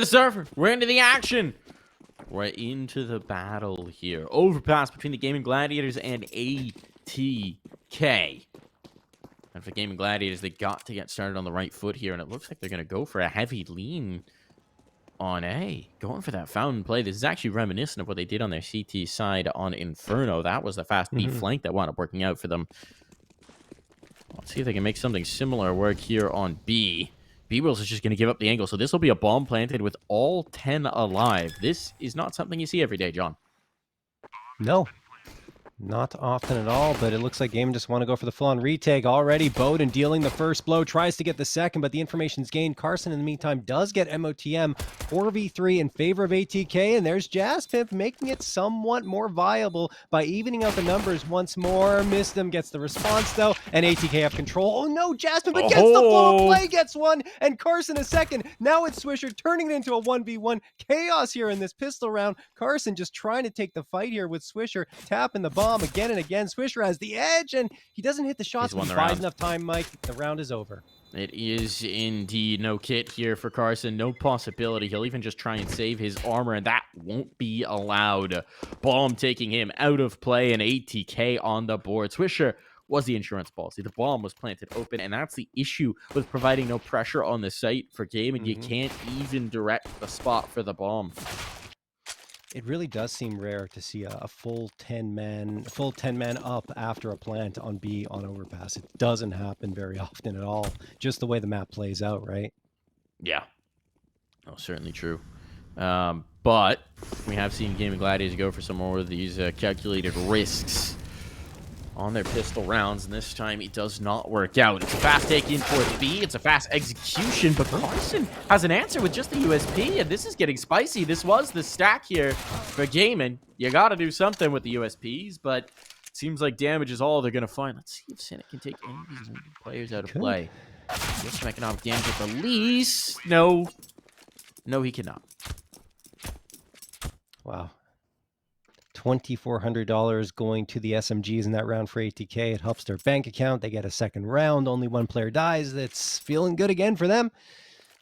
Surfer, we're into the action. We're into the battle here. Overpass between the Gaimin Gladiators and ATK. And for Gaimin Gladiators, they got to get started on the right foot here, and it looks like they're going to go for a heavy lean on A. Going for that fountain play. This is actually reminiscent of what they did on their CT side on Inferno. That was the fast B flank that wound up working out for them. Let's see if they can make something similar work here on B. B-Wills is just going to give up the angle, so this will be a bomb planted with all 10 alive. This is not something you see every day, John. No, not often at all, but it looks like Gaimin just want to go for the full-on retake. Already Bowden dealing the first blow, tries to get the second, but the information's gained. Carson, in the meantime, does get MOTM 4v3 in favor of ATK, and there's Jaspimp making it somewhat more viable by evening out the numbers once more. Missed him, gets the response, though, and ATK have control. Oh, no, Jaspimp against the full play gets one, and Carson a second. Now it's Swisher turning it into a 1v1. Chaos here in this pistol round. Carson just trying to take the fight here with Swisher, tapping the bomb again and again. Swisher has the edge, and he doesn't hit the shots. He buys enough time, Mike. The round is over. It is indeed no kit here for Carson. No possibility. He'll even just try and save his armor, and that won't be allowed. Bomb taking him out of play, and ATK on the board. Swisher was the insurance policy. The bomb was planted open, and that's the issue with providing no pressure on the site for Gaimin. You can't even direct the spot for the bomb. It really does seem rare to see a full 10 man up after a plant on B on Overpass. It doesn't happen very often at all. Just the way the map plays out, right? Yeah. Oh, certainly true. But we have seen Gaimin Gladiators go for some more of these calculated risks on their pistol rounds, and this time it does not work out. It's a fast take in towards B. It's a fast execution, but Carson has an answer with just the USP, and this is getting spicy. This was the stack here for Gaimin. You got to do something with the USPs, but it seems like damage is all they're going to find. Let's see if Cynic can take any of these players out of play. Get some economic damage at the least. No. No, he cannot. Wow. $2,400 going to the SMGs in that round for ATK. It helps their bank account. They get a second round. Only one player dies. That's feeling good again for them.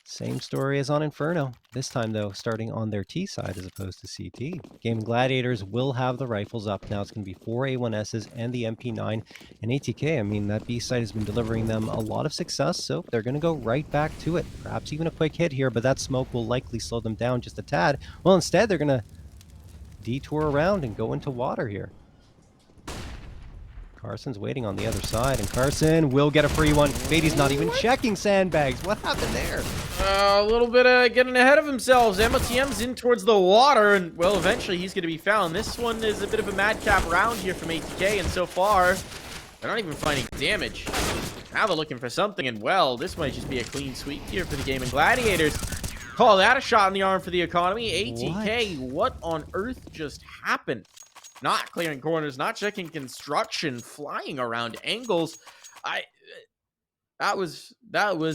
Same story as on Inferno. This time, though, starting on their T side as opposed to CT. Gaimin Gladiators will have the rifles up. Now it's going to be 4 A1Ss and the MP9. And ATK, I mean, that B side has been delivering them a lot of success, so they're going to go right back to it. Perhaps even a quick hit here, but that smoke will likely slow them down just a tad. Well, instead, they're going to detour around and go into water here. Carson's waiting on the other side, and Carson will get a free one. Beatty's not even checking sandbags. What happened there? A little bit of getting ahead of themselves. MOTM's in towards the water, and, well, eventually he's going to be found. This one is a bit of a madcap round here from ATK, and so far, they're not even finding damage. Now they're looking for something, and, well, this might just be a clean sweep here for the Gaimin Gladiators. Call that a shot in the arm for the economy. ATK, what on earth just happened? Not clearing corners, not checking construction, flying around angles. That was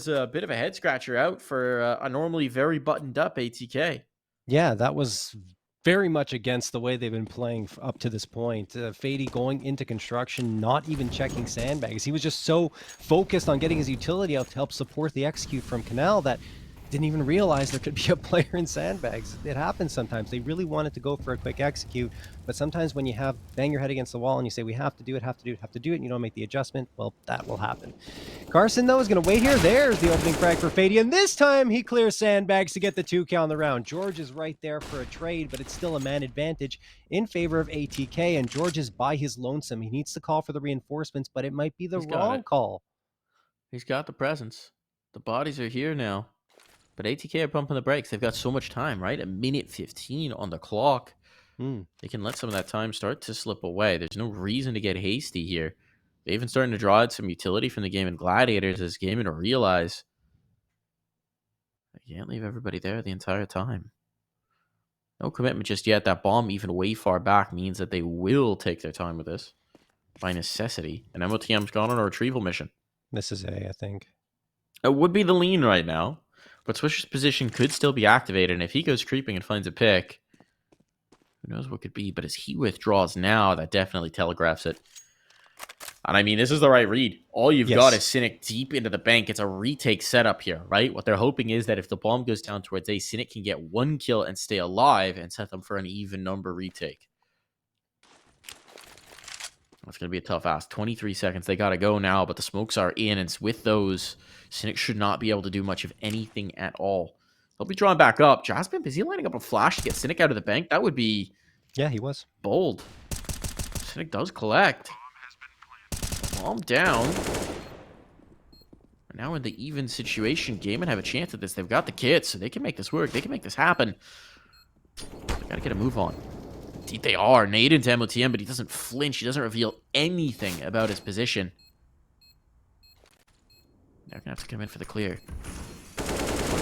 a bit of a head scratcher out for a normally very buttoned up ATK. Yeah, that was very much against the way they've been playing up to this point. Fady going into construction, not even checking sandbags. He was just so focused on getting his utility out to help support the execute from Canal that didn't even realize there could be a player in sandbags. It happens sometimes. They really wanted to go for a quick execute, but sometimes when you bang your head against the wall and you say, we have to do it, and you don't make the adjustment, well, that will happen. Carson, though, is going to wait here. There's the opening frag for Fady, and this time he clears sandbags to get the 2K on the round. George is right there for a trade, but it's still a man advantage in favor of ATK, and George is by his lonesome. He needs to call for the reinforcements, but it might be the wrong call. He's got the presence. The bodies are here now. But ATK are pumping the brakes. They've got so much time, right? 1:15 on the clock. They can let some of that time start to slip away. There's no reason to get hasty here. They're even starting to draw out some utility from the Gaimin Gladiators as Gaimin realize they can't leave everybody there the entire time. No commitment just yet. That bomb, even way far back, means that they will take their time with this by necessity. And MOTM's gone on a retrieval mission. This is A, I think. It would be the lean right now. But Swisher's position could still be activated, and if he goes creeping and finds a pick, who knows what could be. But as he withdraws now, that definitely telegraphs it. And I mean, this is the right read. All you've Yes. got is Cynic deep into the bank. It's a retake setup here, right? What they're hoping is that if the bomb goes down towards A, Cynic can get 1 kill and stay alive and set them for an even number retake. That's going to be a tough ask. 23 seconds. They got to go now, but the smokes are in. And with those, Cynic should not be able to do much of anything at all. They'll be drawing back up. Jazzpimp, is he lining up a flash to get Cynic out of the bank? That would be... Yeah, he was. bold. Cynic does collect. Bomb down. And now in the even situation, Gaimin have a chance at this. They've got the kits, so they can make this work. They can make this happen. They got to get a move on. Indeed they are. Nade into MOTM, but he doesn't flinch. He doesn't reveal anything about his position. They're going to have to come in for the clear.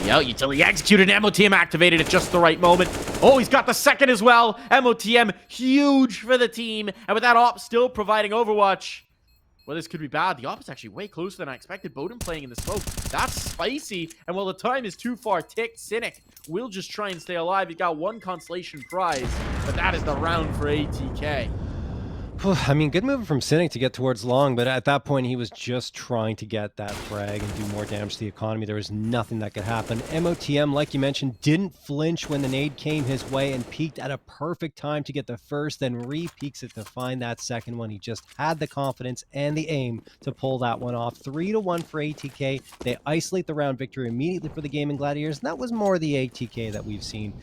Out utility executed, MOTM activated at just the right moment. Oh, he's got the second as well. MOTM, huge for the team. And with that op still providing Overwatch, well, this could be bad. The op is actually way closer than I expected. Bowden playing in the smoke. That's spicy. And while the time is too far ticked, Cynic will just try and stay alive. He's got 1 consolation prize, but that is the round for ATK. I mean, good move from Cynic to get towards long, but at that point, he was just trying to get that frag and do more damage to the economy. There was nothing that could happen. MOTM, like you mentioned, didn't flinch when the nade came his way and peaked at a perfect time to get the first, then re-peaks it to find that second one. He just had the confidence and the aim to pull that one off. 3-1 for ATK. They isolate the round victory immediately for the Gaimin Gladiators, and that was more the ATK that we've seen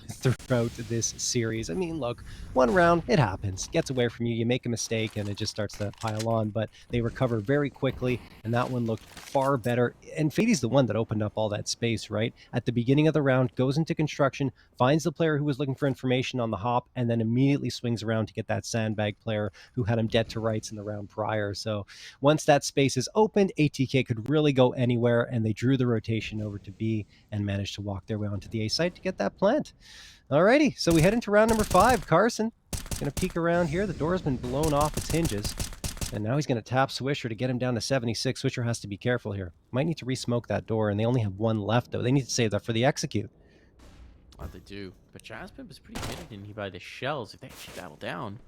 throughout this series. I mean, look, one round, it happens. Gets away from you, you make a mistake, and it just starts to pile on, but they recover very quickly, and that one looked far better. And Fade's the one that opened up all that space, right? At the beginning of the round, goes into construction, finds the player who was looking for information on the hop, and then immediately swings around to get that sandbag player who had him dead to rights in the round prior. So once that space is opened, ATK could really go anywhere, and they drew the rotation over to B and managed to walk their way onto the A site to get that plant. Alrighty, so we head into round number 5. Carson gonna peek around here. The door's been blown off its hinges, and now he's gonna tap Swisher to get him down to 76. Swisher has to be careful here. Might need to re-smoke that door, and they only have 1 left, though. They need to save that for the execute. Oh, they do. But Jazzpimp is pretty hidden in here by the shells. If they actually battle down.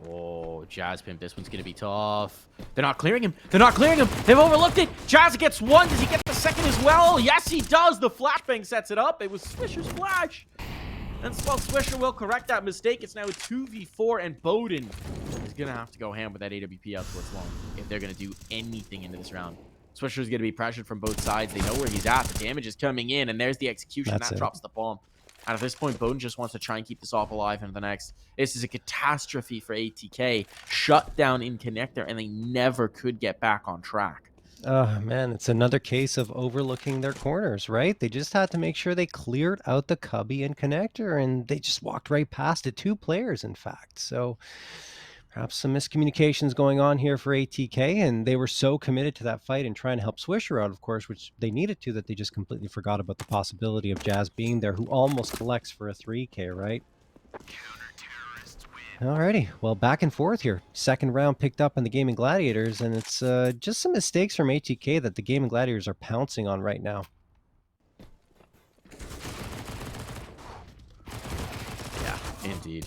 Oh, Jazzpimp, this one's going to be tough. They're not clearing him. They're not clearing him. They've overlooked it. Jazz gets 1. Does he get the second as well? Yes, he does. The flashbang sets it up. It was Swisher's flash. And while Swisher will correct that mistake, it's now a 2v4, and Bowden is going to have to go ham with that AWP out towards long if they're going to do anything into this round. Swisher is going to be pressured from both sides. They know where he's at. The damage is coming in, and there's the execution. That drops the bomb. And at this point, Bowden just wants to try and keep this off alive into the next. This is a catastrophe for ATK. Shut down in connector, and they never could get back on track. Oh, man, it's another case of overlooking their corners, right? They just had to make sure they cleared out the cubby and connector, and they just walked right past it. 2 players, in fact. So perhaps some miscommunications going on here for ATK, and they were so committed to that fight and trying to help Swisher out, of course, which they needed to, that they just completely forgot about the possibility of Jazz being there, who almost collects for a 3K, right? Alrighty, well, back and forth here. Second round picked up on the Gaimin Gladiators, and it's just some mistakes from ATK that the Gaimin Gladiators are pouncing on right now. Yeah, indeed.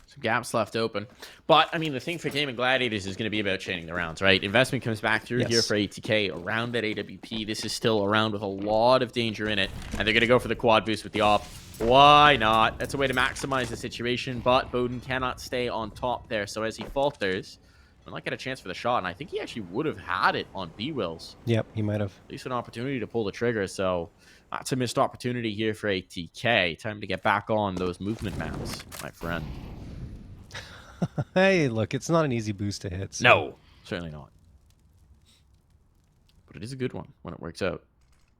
Some gaps left open. But, I mean, the thing for Gaimin Gladiators is going to be about chaining the rounds, right? Investment comes back through here for ATK around that AWP. This is still a round with a lot of danger in it, and they're going to go for the quad boost with the op. Why not? That's a way to maximize the situation, but Bowden cannot stay on top there. So as he falters, we might get a chance for the shot, and I think he actually would have had it on B-Wills. Yep, he might have. At least an opportunity to pull the trigger, so that's a missed opportunity here for ATK. Time to get back on those movement maps, my friend. Hey, look, it's not an easy boost to hit. So. No, certainly not. But it is a good one when it works out.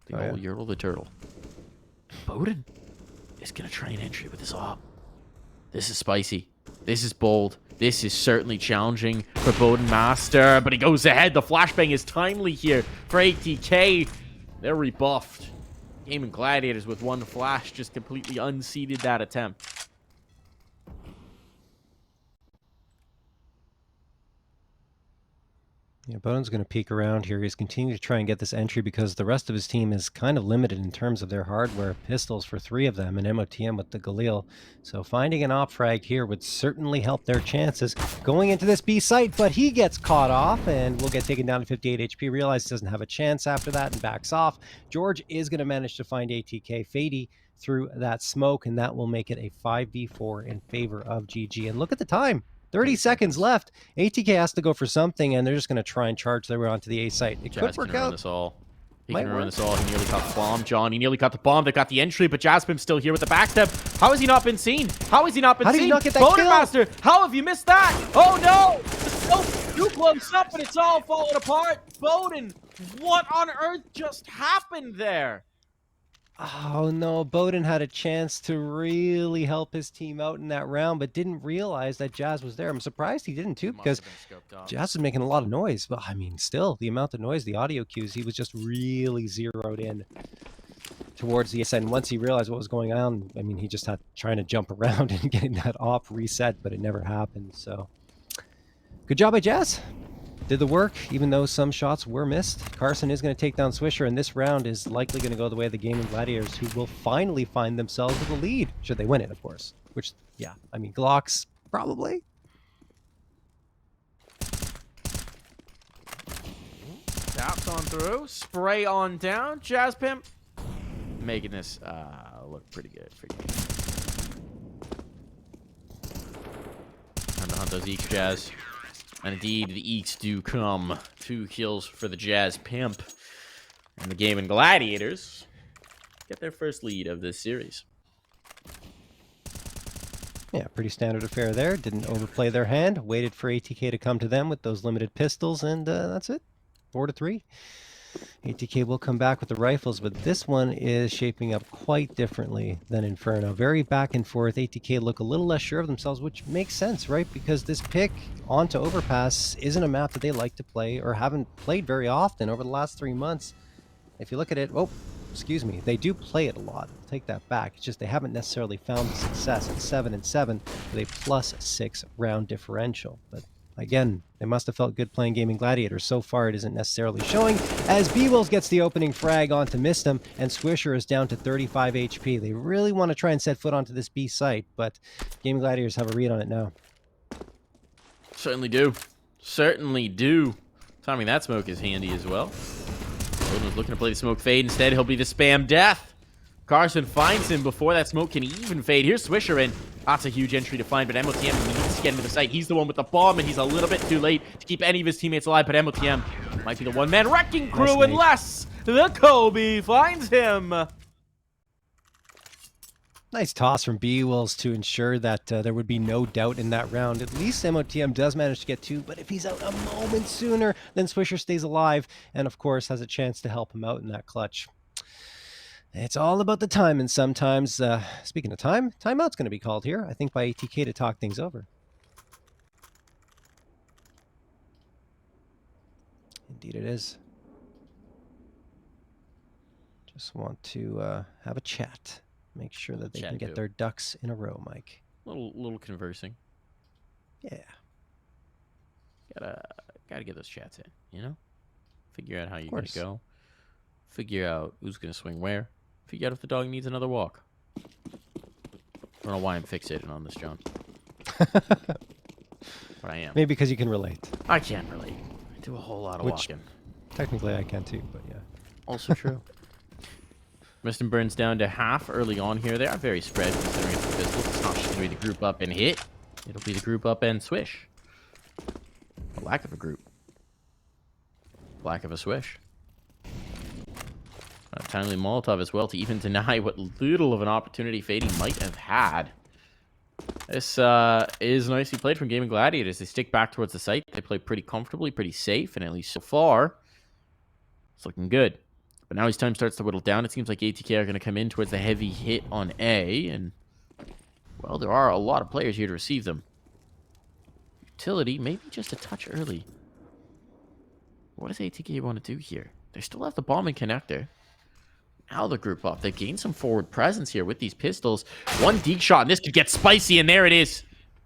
The old Yertle the Turtle. Bowden is going to try an entry with this op. This is spicy. This is bold. This is certainly challenging for Bowden Master, but he goes ahead. The flashbang is timely here for ATK. They're rebuffed. Gaimin Gladiators with 1 flash just completely unseated that attempt. Yeah, Boden's going to peek around here. He's continuing to try and get this entry because the rest of his team is kind of limited in terms of their hardware. Pistols for 3 of them and MOTM with the Galil. So finding an op frag here would certainly help their chances going into this B site, but he gets caught off and will get taken down to 58 HP. Realizes he doesn't have a chance after that and backs off. George is going to manage to find ATK. Fady through that smoke, and that will make it a 5v4 in favor of GG. And look at the time. 30 seconds left. ATK has to go for something, and they're just going to try and charge their way onto the A site. It could work out. He can run this all. He nearly got the bomb, John. He nearly got the bomb. They got the entry, but Jaspim's still here with the backstep. How has he not been seen? How has he not been seen? How did he not get that kill? Master, how have you missed that? Oh no! So too close up, and it's all falling apart. Bowden, what on earth just happened there? Oh no, Bowden had a chance to really help his team out in that round, but didn't realize that Jazz was there. I'm surprised he didn't too, because Jazz was making a lot of noise. But I mean, still, the amount of noise, the audio cues, he was just really zeroed in towards the ascent. Once he realized what was going on, I mean, he just had trying to jump around and getting that op reset, but it never happened. So good job by Jazz. Did the work, even though some shots were missed. Carson is going to take down Swisher, and this round is likely going to go the way of the Gaimin Gladiators, who will finally find themselves with a lead, should they win it, of course. Which, yeah, I mean, Glocks, probably. Taps on through, spray on down, Jazz Pimp. Making this look pretty good for you. Time to hunt those Eeks, Jazz. And indeed, the Eeks do come. 2 kills for the Jazz Pimp. And the Gaimin Gladiators get their first lead of this series. Yeah, pretty standard affair there. Didn't overplay their hand. Waited for ATK to come to them with those limited pistols, and that's it. 4-3. ATK will come back with the rifles, but this one is shaping up quite differently than Inferno. Very back and forth. ATK look a little less sure of themselves, which makes sense, right? Because this pick onto Overpass isn't a map that they like to play or haven't played very often over the last 3 months. If you look at it, oh, excuse me, they do play it a lot. I'll take that back. It's just they haven't necessarily found the success at 7-7 with a +6 round differential. But again, they must have felt good playing Gaimin Gladiators. So far, it isn't necessarily showing, as B-Wills gets the opening frag onto Mistem, and Swisher is down to 35 HP. They really want to try and set foot onto this B site, but Gaimin Gladiators have a read on it now. Certainly do. Certainly do. Timing that smoke is handy as well. Bowden was looking to play the smoke fade. Instead, he'll be the spam death. Carson finds him before that smoke can even fade. Here's Swisher in. That's a huge entry to find, but MOTM needs to get into the site. He's the one with the bomb, and he's a little bit too late to keep any of his teammates alive, but MOTM might be the one-man wrecking crew unless the Kobe finds him. Nice toss from B-Wills to ensure that there would be no doubt in that round. At least MOTM does manage to get 2, but if he's out a moment sooner, then Swisher stays alive, and of course has a chance to help him out in that clutch. It's all about the time, and sometimes, speaking of time, timeout's going to be called here, I think by ATK to talk things over. Indeed it is. Just want to have a chat. Make sure that they can get their ducks in a row, Mike. Little conversing. Yeah. Gotta get those chats in, you know? Figure out how you're going to go. Figure out who's going to swing where. Figure out if the dog needs another walk. I don't know why I'm fixated on this, John. But I am. Maybe because you can relate. I can't relate. I do a whole lot of walking. Technically I can too, but yeah. Also true. Mistem burns down to half early on here. They are very spread considering it's a pistol. It's not just going to be the group up and hit. It'll be the group up and swish. A lack of a group. Lack of a swish. A timely Molotov as well to even deny what little of an opportunity Fady might have had. This is nicely played from Gaimin Gladiators. They stick back towards the site. They play pretty comfortably, pretty safe, and at least so far, it's looking good. But now as time starts to whittle down, it seems like ATK are going to come in towards the heavy hit on A, and, well, there are a lot of players here to receive them. Utility, maybe just a touch early. What does ATK want to do here? They still have the bomb and connector. Now the group up. They've gained some forward presence here with these pistols. One deke shot, and this could get spicy, and there it is.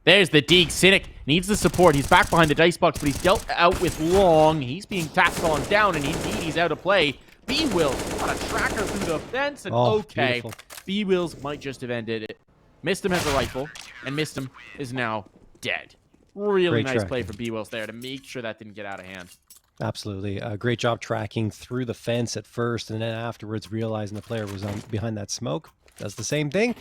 There's the Deke. Cynic needs the support. He's back behind the dice box, but he's dealt out with Long. He's being tapped on down, and indeed he's out of play. B-Will, what a tracker through the fence, and okay. Beautiful. B-Wills might just have ended it. Mistim has a rifle, and Mistim is now dead. Really nice play from B-Wills there to make sure that didn't get out of hand. Absolutely. Great job tracking through the fence at first, and then afterwards realizing the player was behind that smoke. Does the same thing.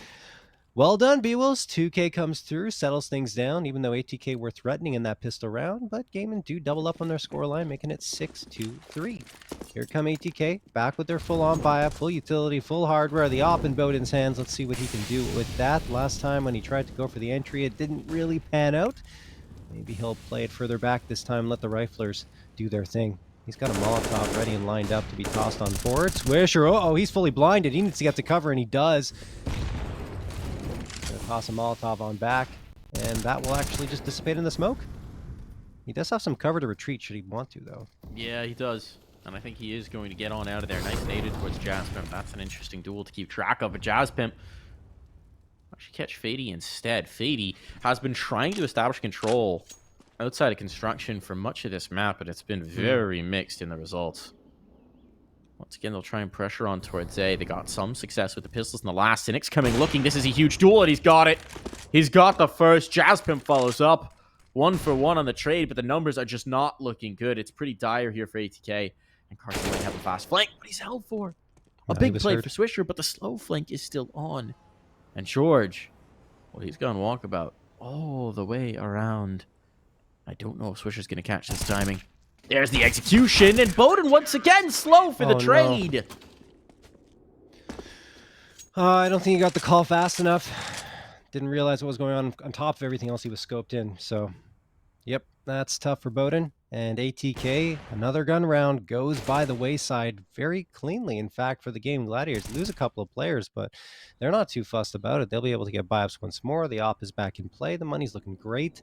Well done, B-Wills. 2K comes through, settles things down, even though ATK were threatening in that pistol round, but Gaimin do double up on their scoreline, making it 6-2-3. Here come ATK, back with their full-on buy-up, full utility, full hardware, the op in Bowden's hands. Let's see what he can do with that. Last time when he tried to go for the entry, it didn't really pan out. Maybe he'll play it further back this time, let the riflers do their thing. He's got a Molotov ready and lined up to be tossed on forward. Swisher, oh, he's fully blinded. He needs to get to cover, and he does. Toss a Molotov on back, and that will actually just dissipate in the smoke. He does have some cover to retreat should he want to, though. Yeah, he does. And I think he is going to get on out of there. Nice naded towards Jazzpimp. That's an interesting duel to keep track of. But Jazzpimp actually catch Fady instead. Fady has been trying to establish control outside of construction for much of this map, but it's been very mixed in the results. Once again, they'll try and pressure on towards A. They got some success with the pistols in the last. Cynic's coming looking. This is a huge duel, and he's got it. He's got the first. Jazzpimp follows up. 1 for 1 on the trade, but the numbers are just not looking good. It's pretty dire here for ATK. And Carson might have a fast flank, but he's held for a big play for Swisher, but the slow flank is still on. And George, well, he's gone walkabout all the way around. I don't know if Swisher's going to catch this timing. There's the execution, and Bowden once again slow for the trade. No. I don't think he got the call fast enough. Didn't realize what was going on top of everything else he was scoped in. So, yep, that's tough for Bowden. And ATK, another gun round, goes by the wayside very cleanly. In fact, for the game, Gladiators lose a couple of players, but they're not too fussed about it. They'll be able to get buy-ups once more. The op is back in play. The money's looking great.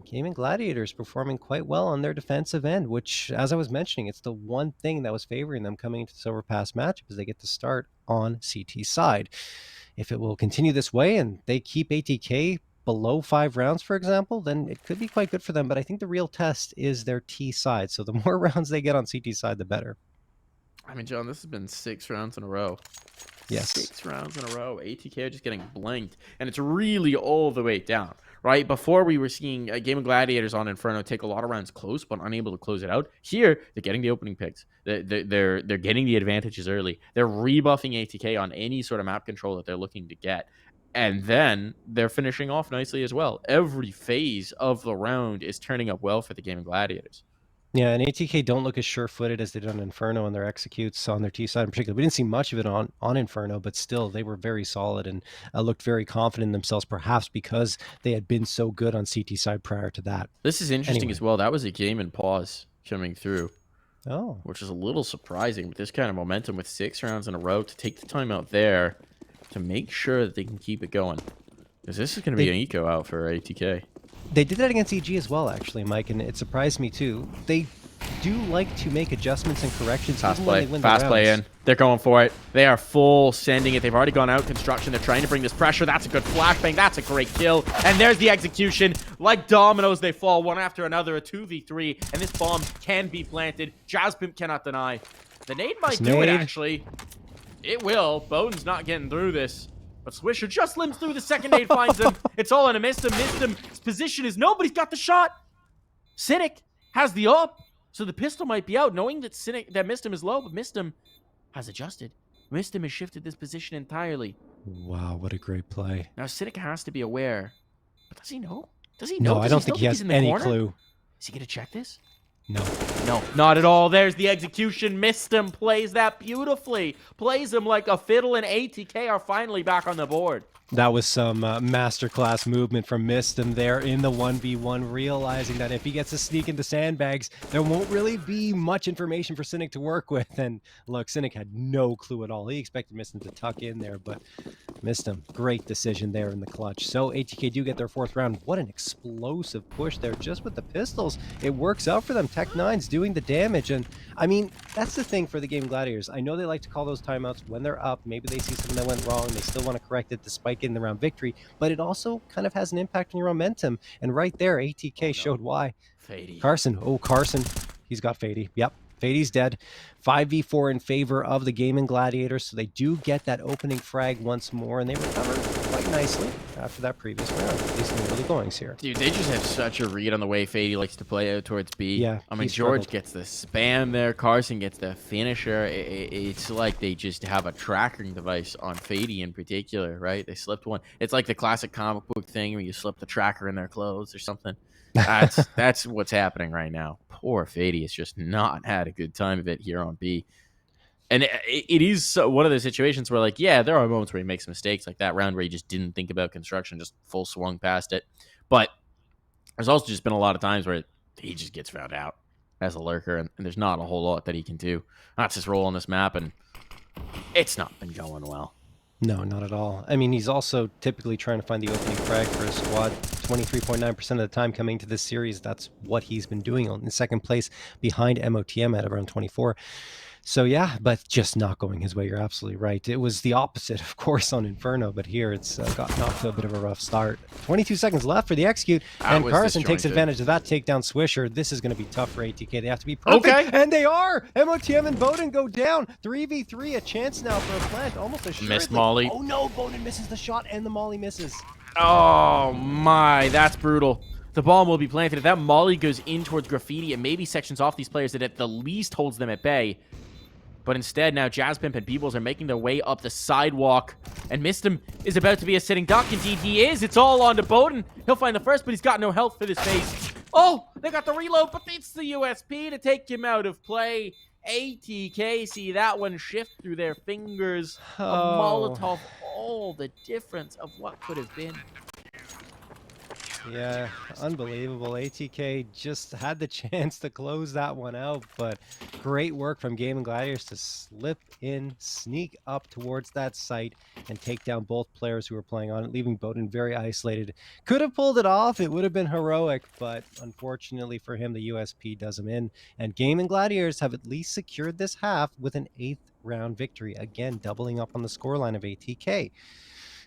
Gaimin Gladiators performing quite well on their defensive end, which, as I was mentioning, it's the one thing that was favoring them coming into this Overpass matchup is they get to start on CT side. If it will continue this way and they keep ATK below 5 rounds, for example, then it could be quite good for them. But I think the real test is their T side. So the more rounds they get on CT side, the better. I mean, John, this has been 6 rounds in a row. Yes. 6 rounds in a row. ATK are just getting blanked. And it's really all the way down, right? Before we were seeing Gaimin Gladiators on Inferno take a lot of rounds close, but unable to close it out. Here, they're getting the opening picks. They're getting the advantages early. They're rebuffing ATK on any sort of map control that they're looking to get. And then they're finishing off nicely as well. Every phase of the round is turning up well for the Gaimin Gladiators. Yeah, and ATK don't look as sure-footed as they did on Inferno on their executes on their T side in particular. We didn't see much of it on Inferno, but still, they were very solid and looked very confident in themselves, perhaps because they had been so good on CT side prior to that. This is interesting as well. That was a game in pause coming through. Oh. Which is a little surprising with this kind of momentum with 6 rounds in a row to take the time out there to make sure that they can keep it going. Because this is going to be an eco out for ATK. They did that against EG as well, actually, Mike, and it surprised me too. They do like to make adjustments and corrections. Fast play in. They're going for it. They are full sending it. They've already gone out construction. They're trying to bring this pressure. That's a good flashbang. That's a great kill. And there's the execution. Like dominoes, they fall one after another. A 2v3, and this bomb can be planted. Jazzpimp cannot deny. The nade might do it, actually. It will. Bowden's not getting through this. But Swisher just limps through the second nade, finds him. It's all in a Mistim. His position is nobody's got the shot. Cynic has the up, so the pistol might be out, knowing that Mistim is low, but Mistim has adjusted. Mistim has shifted this position entirely. Wow, what a great play. Now Cynic has to be aware, but does he know? Does he know? No, I don't think he has any clue. Is he gonna check this? No. No, not at all. There's the execution. Mistim plays that beautifully. Plays him like a fiddle, and ATK are finally back on the board. That was some masterclass movement from Mistim there in the 1v1, realizing that if he gets to sneak into sandbags, there won't really be much information for Cynic to work with. And look, Cynic had no clue at all. He expected Mistim to tuck in there, but Missed him. Great decision there in the clutch. So ATK do get their 4th round. What an explosive push there just with the pistols. It works out for them. Tech9's doing the damage. And I mean, that's the thing for the Gaimin Gladiators. I know they like to call those timeouts when they're up. Maybe they see something that went wrong. They still want to correct it despite getting the round victory. But it also kind of has an impact on your momentum. And right there, ATK showed why. Fady. Carson. Oh, Carson. He's got Fady. Yep. Fady's dead. 5v4 in favor of the Gaimin Gladiators, so they do get that opening frag once more, and they recover quite nicely after that previous round, at least in the early goings here. Dude, they just have such a read on the way Fady likes to play out towards B. Yeah, I mean, George gets the spam there. Carson gets the finisher. It's like they just have a tracking device on Fady in particular, right? They slipped one. It's like the classic comic book thing where you slip the tracker in their clothes or something. That's what's happening right now. Poor Fady has just not had a good time of it here on B. And it is one of those situations where, like, yeah, there are moments where he makes mistakes, like that round where he just didn't think about construction, just full swung past it. But there's also just been a lot of times where he just gets found out as a lurker, and there's not a whole lot that he can do. That's his role on this map, and it's not been going well. No, not at all. I mean, he's also typically trying to find the opening frag for his squad. 23.9% of the time coming to this series, that's what he's been doing in second place behind MOTM at around 24. So yeah, but just not going his way. You're absolutely right. It was the opposite, of course, on Inferno, but here it's gotten off to a bit of a rough start. 22 seconds left for the execute, and Carson takes advantage of that takedown Swisher. This is going to be tough for ATK. They have to be perfect, and they are! MOTM and Bowden go down. 3v3, a chance now for a plant, almost assuredly. Missed Molly. Oh no, Bowden misses the shot, and the Molly misses. Oh my, that's brutal. The bomb will be planted. If that Molly goes in towards Graffiti, it maybe sections off these players that at the least holds them at bay. But instead, now Jazzpimp and Peebles are making their way up the sidewalk. And Mistim is about to be a sitting duck. Indeed, he is. It's all on to Bowden. He'll find the first, but he's got no health for this phase. Oh, they got the reload, but it's the USP to take him out of play. ATK see that one shift through their fingers. A Molotov. Oh, the difference of what could have been. Yeah, unbelievable. ATK just had the chance to close that one out, but great work from Gaimin Gladiators to slip in, sneak up towards that site, and take down both players who were playing on it, leaving Bowden very isolated. Could have pulled it off. It would have been heroic, but unfortunately for him, the USP does him in. And Gaimin Gladiators have at least secured this half with an 8th round victory, again doubling up on the scoreline of ATK.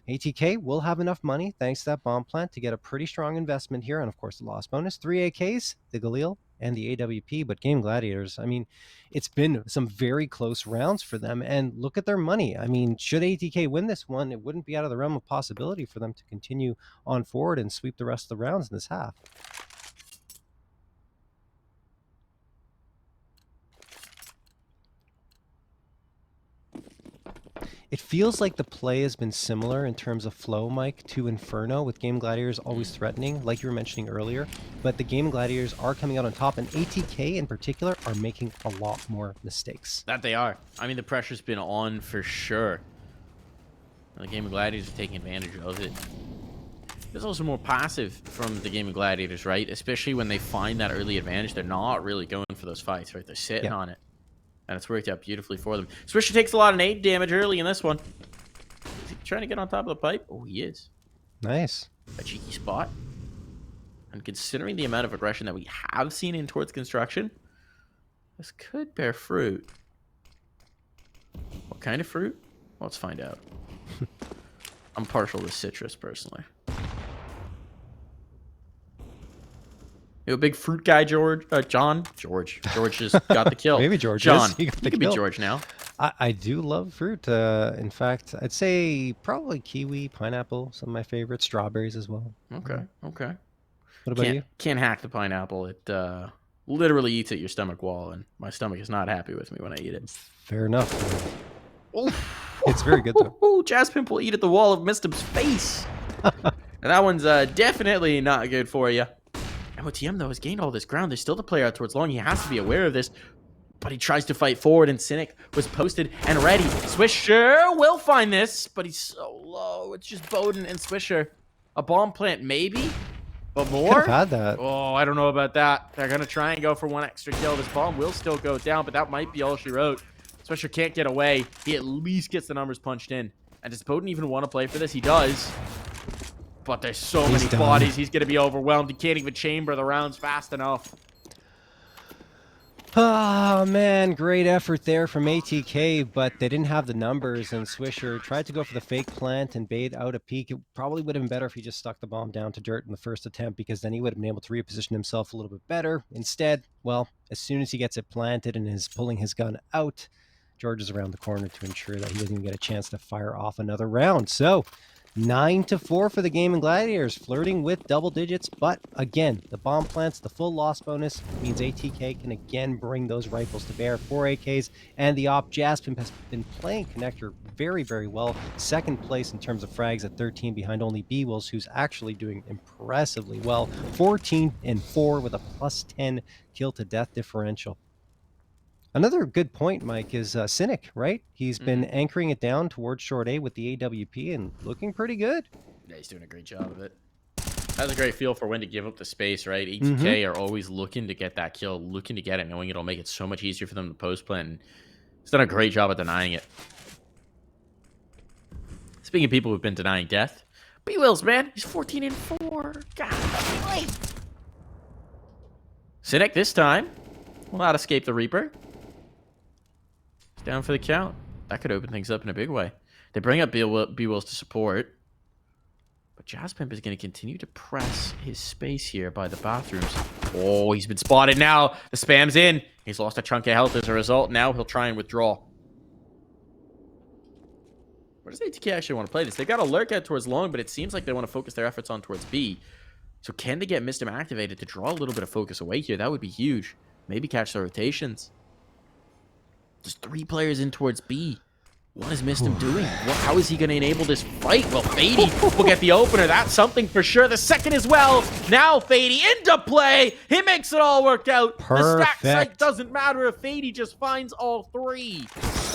ATK will have enough money, thanks to that bomb plant, to get a pretty strong investment here. And of course, the loss bonus, 3 AKs, the Galil, and the AWP. But Gaimin Gladiators, I mean, it's been some very close rounds for them. And look at their money. I mean, should ATK win this one, it wouldn't be out of the realm of possibility for them to continue on forward and sweep the rest of the rounds in this half. It feels like the play has been similar in terms of flow, Mike, to Inferno, with Gaimin Gladiators always threatening, like you were mentioning earlier. But the Gaimin Gladiators are coming out on top, and ATK in particular are making a lot more mistakes. That they are. I mean, the pressure's been on for sure. The Gaimin Gladiators are taking advantage of it. There's also more passive from the Gaimin Gladiators, right? Especially when they find that early advantage, they're not really going for those fights, right? They're sitting on it. And it's worked out beautifully for them. Swisher takes a lot of nade damage early in this one. Is he trying to get on top of the pipe? Oh, he is. Nice. A cheeky spot. And considering the amount of aggression that we have seen in towards construction, this could bear fruit. What kind of fruit? Well, let's find out. I'm partial to citrus, personally. You a big fruit guy, George? John? George. George just got the kill. Maybe George John. He could be George now. I do love fruit. In fact, I'd say probably kiwi, pineapple, some of my favorites. Strawberries as well. Okay. Okay. What about you? Can't hack the pineapple. It literally eats at your stomach wall, and my stomach is not happy with me when I eat it. Fair enough. Oh, it's very good though. Oh, Jazzpimp will eat at the wall of Mistim's face. And that one's definitely not good for you. MOTM, though, has gained all this ground. There's still the player out towards long. He has to be aware of this. But he tries to fight forward, and Cynic was posted and ready. Swisher will find this, but he's so low. It's just Bowden and Swisher. A bomb plant, maybe? But more? Could have had that. Oh, I don't know about that. They're going to try and go for one extra kill. This bomb will still go down, but that might be all she wrote. Swisher can't get away. He at least gets the numbers punched in. And does Bowden even want to play for this? He does. But there's so many bodies. He's going to be overwhelmed. He can't even chamber the rounds fast enough. Oh, man, great effort there from ATK, but they didn't have the numbers, and Swisher tried to go for the fake plant and bait out a peek. It probably would have been better if he just stuck the bomb down to dirt in the first attempt, because then he would have been able to reposition himself a little bit better. Instead, well, as soon as he gets it planted and is pulling his gun out, George is around the corner to ensure that he doesn't even get a chance to fire off another round. So 9-4 for the Gaimin Gladiators, flirting with double digits, but again, the bomb plants, the full loss bonus means ATK can again bring those rifles to bear. 4 AKs, and the op Jaspin has been playing connector very, very well. Second place in terms of frags at 13, behind only B-Wills, who's actually doing impressively well. 14-4 with a +10 kill to death differential. Another good point, Mike, is Cynic, right? He's been anchoring it down towards short A with the AWP and looking pretty good. Yeah, he's doing a great job of it. Has a great feel for when to give up the space, right? ATK are always looking to get that kill, looking to get it, knowing it'll make it so much easier for them to post plan. And he's done a great job at denying it. Speaking of people who've been denying death, B-Wills, man, he's 14-4. God, Cynic this time will not escape the Reaper. Down for the count. That could open things up in a big way. They bring up B-Wills to support. But Jaspimp is going to continue to press his space here by the bathrooms. Oh, he's been spotted now. The spam's in. He's lost a chunk of health as a result. Now he'll try and withdraw. Where does ATK actually want to play this? They've got a lurk out towards long, but it seems like they want to focus their efforts on towards B. So can they get Mistim activated to draw a little bit of focus away here? That would be huge. Maybe catch the rotations. There's 3 players in towards B. What is Mistim doing? How is he going to enable this fight? Well, Fady will get the opener. That's something for sure. The second as well. Now Fady into play. He makes it all work out. Perfect. The stack site doesn't matter if Fady just finds all 3.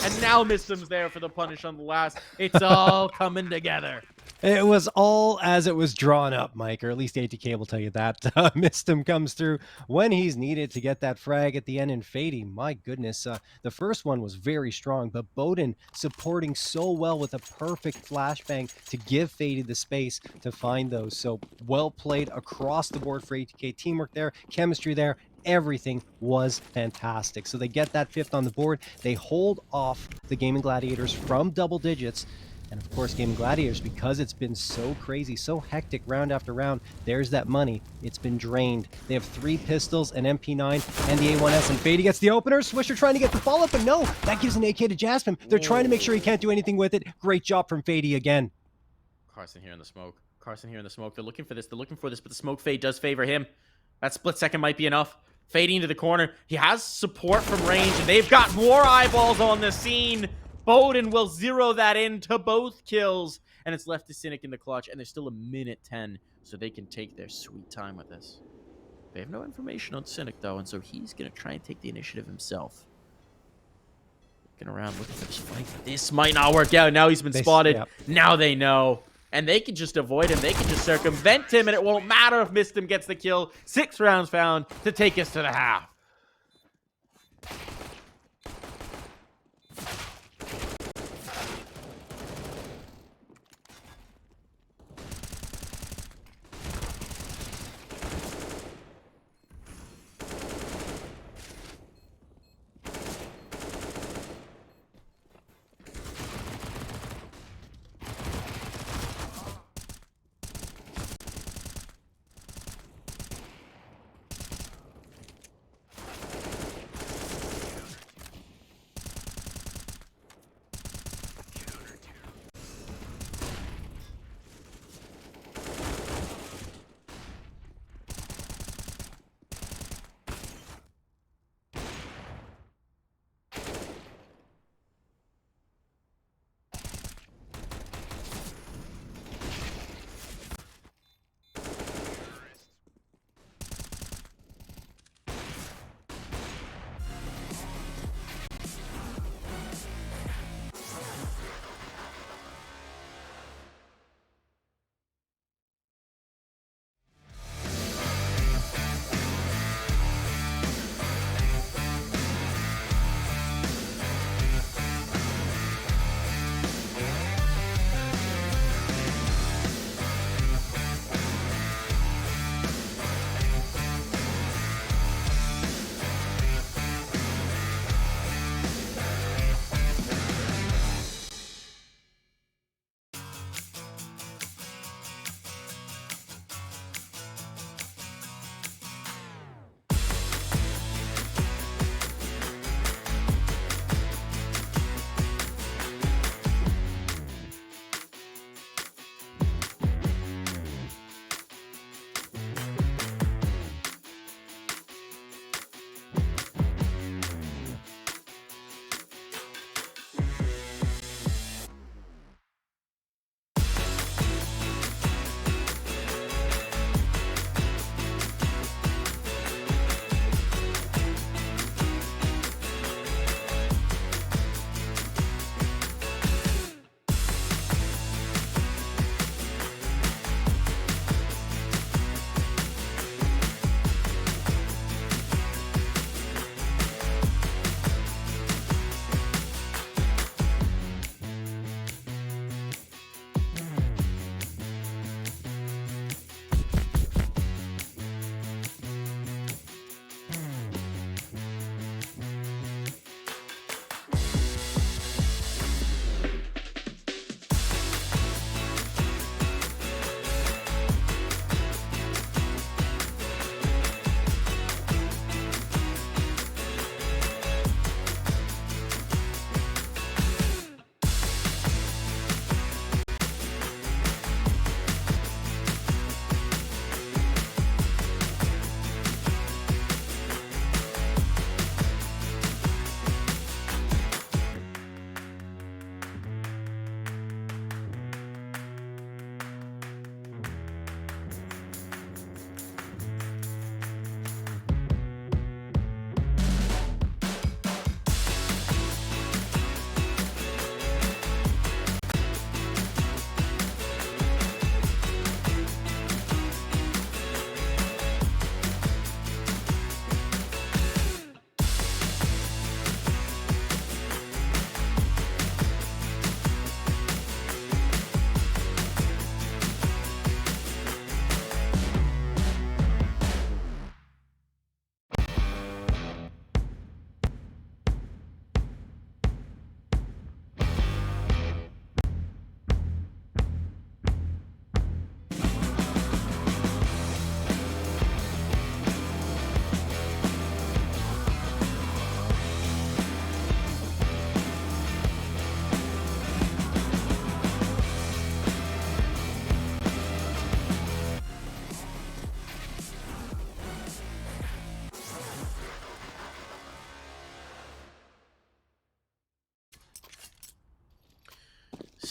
And now Mistim's there for the punish on the last. It's all coming together. It was all as it was drawn up, Mike, or at least ATK will tell you that. Mistim comes through when he's needed to get that frag at the end. And Fady, my goodness, the first one was very strong, but Bowden supporting so well with a perfect flashbang to give Fady the space to find those. So well played across the board for ATK. Teamwork there, chemistry there. Everything was fantastic. So they get that 5th on the board. They hold off the Gaimin Gladiators from double digits. And of course, Gaimin Gladiators, because it's been so crazy, so hectic round after round, there's that money. It's been drained. They have 3 pistols, an MP9, and the A1S, and Fady gets the opener. Swisher trying to get the follow-up, but no, that gives an AK to Jaspim. They're trying to make sure he can't do anything with it. Great job from Fady again. Carson here in the smoke. Carson here in the smoke. They're looking for this. They're looking for this, but the smoke fade does favor him. That split second might be enough. Fading into the corner. He has support from range, and they've got more eyeballs on the scene. Bowden will zero that in to both kills, and it's left to Cynic in the clutch, and there's still a minute 10, so they can take their sweet time with this. They have no information on Cynic, though, and so he's going to try and take the initiative himself. Looking around, looking for this fight. This might not work out. Now he's been spotted. Yep. Now they know. And they can just avoid him. They can just circumvent him, and it won't matter if Mistim gets the kill. 6 rounds found to take us to the half.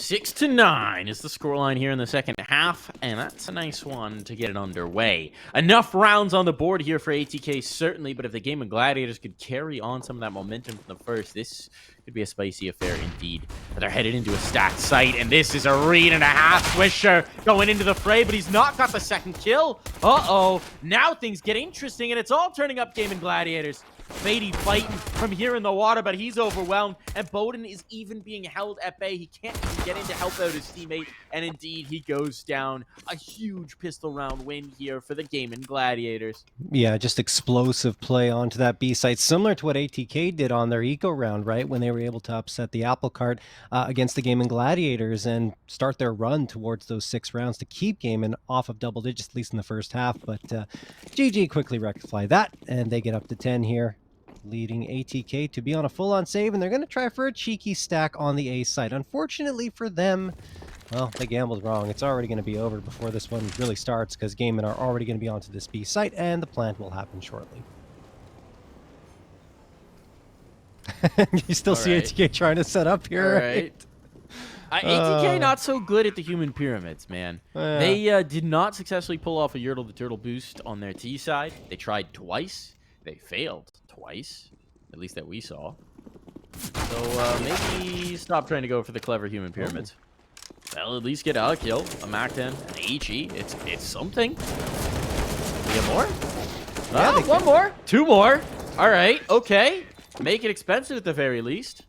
6-9 is the scoreline here in the second half, and that's a nice one to get it underway. Enough rounds on the board here for ATK, certainly, but if the Gaimin Gladiators could carry on some of that momentum from the first, this could be a spicy affair indeed. But they're headed into a stacked site, and this is a read and a half. Swisher going into the fray, but he's not got the second kill. Uh-oh. Now things get interesting, and it's all turning up Gaimin Gladiators. Fady fighting from here in the water, but he's overwhelmed, and Bowden is even being held at bay. He can't even get in to help out his teammate, and indeed, he goes down. A huge pistol round win here for the Gaimin Gladiators. Yeah, just explosive play onto that B site, similar to what ATK did on their eco round, right? When they were able to upset the apple cart against the Gaimin Gladiators and start their run towards those 6 rounds to keep Gaimin off of double digits, at least in the first half. But GG quickly rectify that, and they get up to 10 here, leading ATK to be on a full-on save, and they're going to try for a cheeky stack on the A site. Unfortunately for them, well, they gambled wrong. It's already going to be over before this one really starts, because Gaimin are already going to be onto this B site, and the plant will happen shortly. You still see ATK trying to set up here, right? ATK not so good at the human pyramids, man. They did not successfully pull off a Yertle the Turtle boost on their T side. They tried twice. They failed twice, at least that we saw. So maybe stop trying to go for the clever human pyramids. They'll at least get a kill, a MAC-10, an HE. It's something. We get more? Yeah, one more. 2 more. All right, okay. Make it expensive at the very least.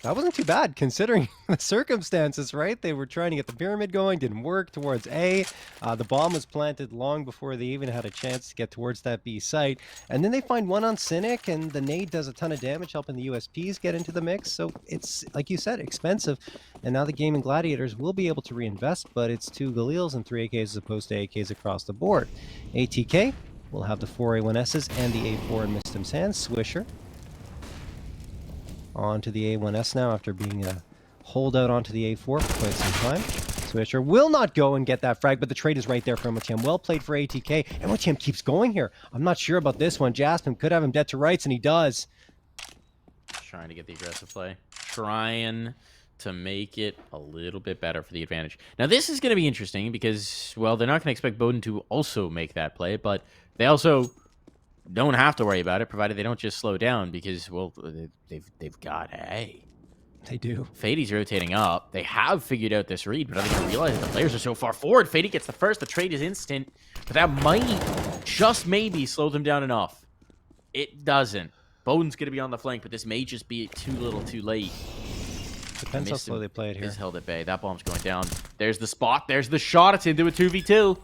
That wasn't too bad, considering the circumstances, right? They were trying to get the pyramid going, didn't work towards A. The bomb was planted long before they even had a chance to get towards that B site. And then they find one on Cynic, and the nade does a ton of damage, helping the USPs get into the mix. So it's, like you said, expensive. And now the Gaimin Gladiators will be able to reinvest, but it's 2 Galils and 3 AKs as opposed to AKs across the board. ATK will have the 4 A1Ss and the A4 in Mistim's hands. Swisher onto the A1S now after being a holdout onto the A4 for quite some time. Swisher will not go and get that frag, but the trade is right there for MOTM. Well played for ATK, and MOTM keeps going here. I'm not sure about this one. Jasmine could have him dead to rights, and he does. Trying to get the aggressive play. Trying to make it a little bit better for the advantage. Now, this is going to be interesting because, well, they're not going to expect Bowden to also make that play, but they also don't have to worry about it, provided they don't just slow down, because, well, they've got A. They do. Fady's rotating up. They have figured out this read, but I think they realize that the players are so far forward. Fady gets the first. The trade is instant, but that might just maybe slow them down enough. It doesn't. Bowden's going to be on the flank, but this may just be too little too late. Depends how slow they play it here. Is held at bay. That bomb's going down. There's the spot. There's the shot. It's into a 2v2.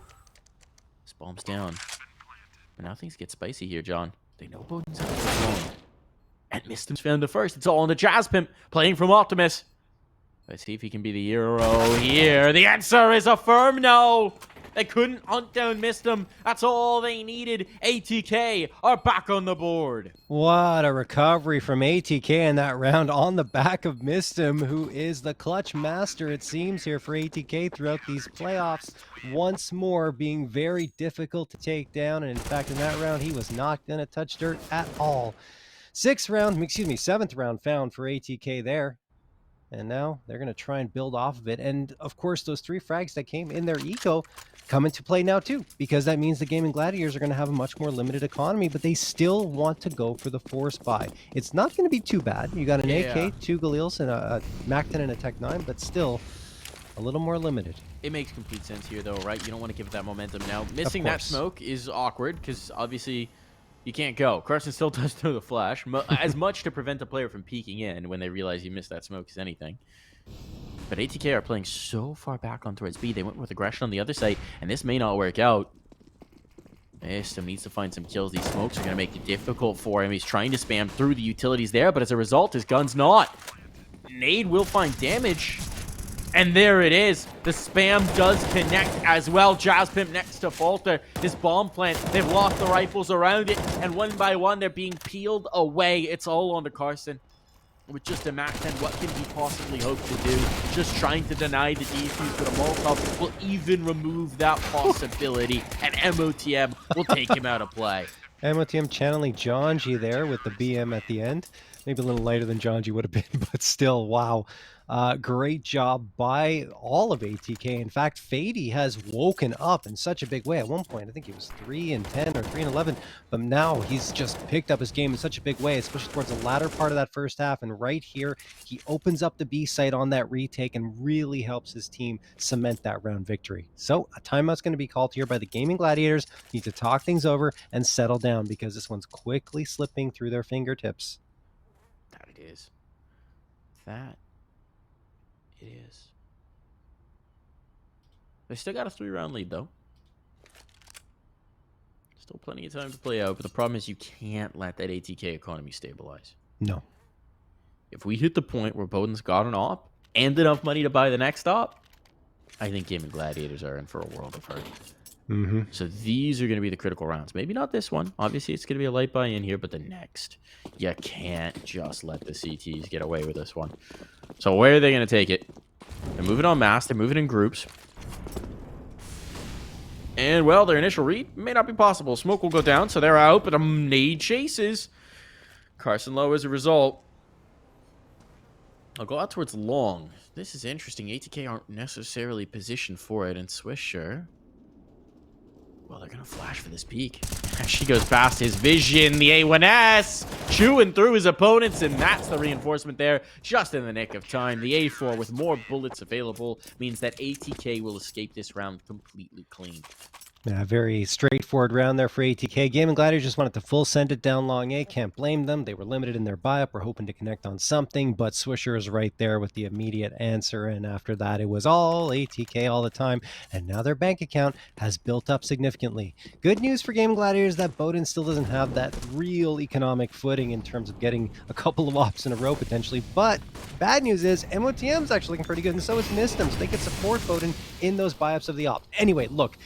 This bomb's down. But now things get spicy here, John. They know Bowden's out of the and Mistim's found the first. It's all on the Jazz Pimp playing from Optimus. Let's see if he can be the hero here. The answer is a firm no. They couldn't hunt down Mistim. That's all they needed. ATK are back on the board. What a recovery from ATK in that round on the back of Mistim, who is the clutch master, it seems, here for ATK throughout these playoffs. Once more being very difficult to take down. And in fact, in that round, he was not going to touch dirt at all. 7th round found for ATK there. And now they're going to try and build off of it. And of course, those 3 frags that came in their eco come into play now too, because that means the Gaimin Gladiators are going to have a much more limited economy, but they still want to go for the force buy. It's not going to be too bad. You got an AK, 2 Galils, and a MAC-10 and a Tech 9, but still a little more limited. It makes complete sense here, though, right? You don't want to give it that momentum now. Missing that smoke is awkward, because obviously you can't go. Carson still does throw the flash, as much to prevent a player from peeking in when they realize you missed that smoke as anything. But ATK are playing so far back on towards B. They went with aggression on the other side, and this may not work out. Mistim needs to find some kills. These smokes are going to make it difficult for him. He's trying to spam through the utilities there, but as a result, his gun's not. Nade will find damage. And there it is. The spam does connect as well. Jazz Pimp next to Falter. This bomb plant, they've lost the rifles around it, and one by one, they're being peeled away. It's all on to Carson. With just a MAC-10, what can he possibly hope to do? Just trying to deny the defuse, but a Molotov will even remove that possibility, and MOTM will take him out of play. MOTM channeling John G there with the BM at the end. Maybe a little lighter than John G would have been, but still, wow. Great job by all of ATK. In fact, Fady has woken up in such a big way. At one point, I think he was 3-10 or 3-11, but now he's just picked up his game in such a big way, especially towards the latter part of that first half. And right here, he opens up the B site on that retake and really helps his team cement that round victory. So a timeout's going to be called here by the Gaming Gladiators. Need to talk things over and settle down because this one's quickly slipping through their fingertips. That it is. That it is. They still got a 3-round lead, though. Still plenty of time to play out, but the problem is you can't let that ATK economy stabilize. No. If we hit the point where Bowden's got an op and enough money to buy the next op, I think Gaming Gladiators are in for a world of hurt. So these are going to be the critical rounds. Maybe not this one. Obviously, it's going to be a light buy in here, but the next. You can't just let the CTs get away with this one. So where are they going to take it? They're moving en masse. They're moving in groups. And, well, their initial read may not be possible. Smoke will go down, so they're out, but a nade chases Carson low as a result. I'll go out towards long. This is interesting. ATK aren't necessarily positioned for it, and Swisher... well, they're going to flash for this peak. She goes past his vision. The A1S chewing through his opponents, and that's the reinforcement there just in the nick of time. The A4 with more bullets available means that ATK will escape this round completely clean. Yeah, very straightforward round there for ATK. Gaming Gladiators just wanted to full send it down long A. Can't blame them. They were limited in their buy-up. We're hoping to connect on something, but Swisher is right there with the immediate answer. And after that, it was all ATK all the time. And now their bank account has built up significantly. Good news for Gaming Gladiators that Bowden still doesn't have that real economic footing in terms of getting a couple of ops in a row potentially. But bad news is MOTM's actually looking pretty good, and so is Mistem. So they can support Bowden in those buy-ups of the ops. Anyway, look.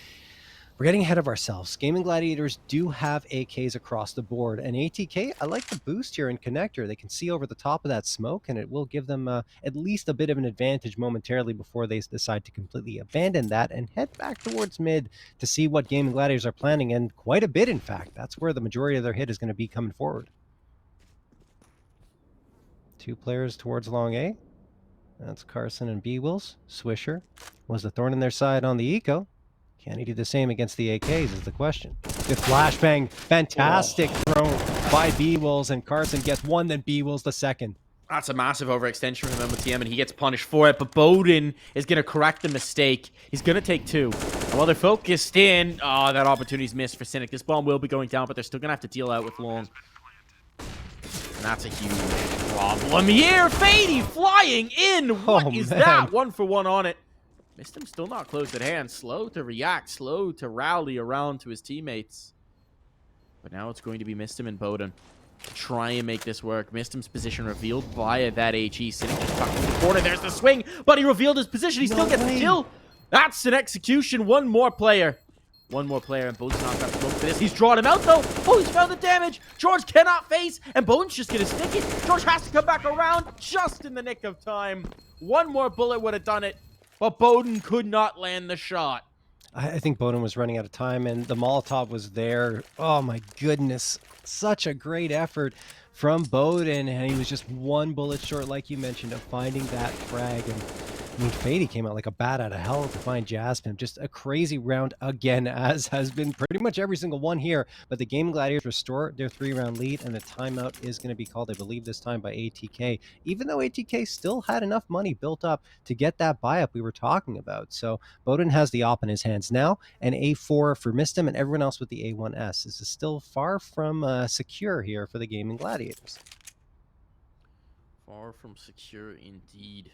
We're getting ahead of ourselves. Gaming Gladiators do have AKs across the board. And ATK, I like the boost here in Connector. They can see over the top of that smoke, and it will give them at least a bit of an advantage momentarily before they decide to completely abandon that and head back towards mid to see what Gaming Gladiators are planning, and quite a bit, in fact. That's where the majority of their hit is going to be coming forward. 2 players towards long A. That's Carson and B-Wills. Swisher was the thorn in their side on the eco. Can he do the same against the AKs is the question. Good flashbang. Fantastic throw by B-Wills, and Carson gets one, then B-Wills the second. That's a massive overextension from MOTM, and he gets punished for it, but Bowden is going to correct the mistake. He's going to take 2. And while they're focused in, oh, that opportunity's missed for Cynic. This bomb will be going down, but they're still going to have to deal out with long. And that's a huge problem here. Fady flying in. What is that? 1 for 1 on it. Mistem still not close at hand. Slow to react. Slow to rally around to his teammates. But now it's going to be Mistem and Bowden. Try and make this work. Mistem's position revealed via that HE. Sitting just tucked in the corner. There's the swing. But he revealed his position. He still gets the kill. That's an execution. One more player. And Bowden's not got smoke for this. He's drawn him out, though. Oh, he's found the damage. George cannot face, and Bowden's just going to stick it. George has to come back around just in the nick of time. One more bullet would have done it. But Bowden could not land the shot. I think Bowden was running out of time, and the Molotov was there. Oh, my goodness. Such a great effort from Bowden, and he was just 1 bullet short, like you mentioned, of finding that frag. And I mean, Fady came out like a bat out of hell to find Jasmine. Just a crazy round again, as has been pretty much every single one here. But the Gaming Gladiators restore their 3-round lead, and the timeout is going to be called, I believe, this time by ATK. Even though ATK still had enough money built up to get that buy-up we were talking about. So Bowden has the op in his hands now, and A4 for Mistem, and everyone else with the A1S. This is still far from secure here for the Gaming Gladiators. Far from secure indeed.